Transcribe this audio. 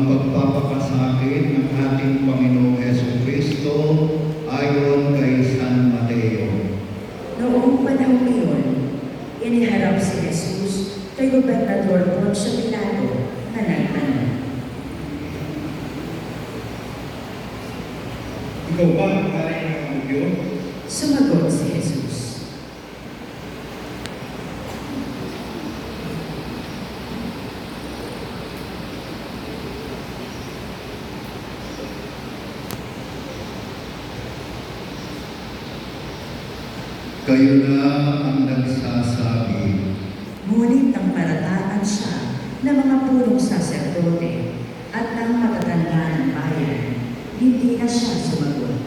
pagpapakasakit ng ating Panginoong Jesucristo ayon kay San Mateo. Noong panahon iyon, iniharap si Jesus kay Gobernador Poncio Pilato na nagtanong, Ikaw ba ang hari ng Hudyo? sumagot si Jesus, Kayo na ang nagsasabi. ngunit ang parataan siya ng mga punong saserdote at ng matatanda ng bayan, hindi na siya sumagot.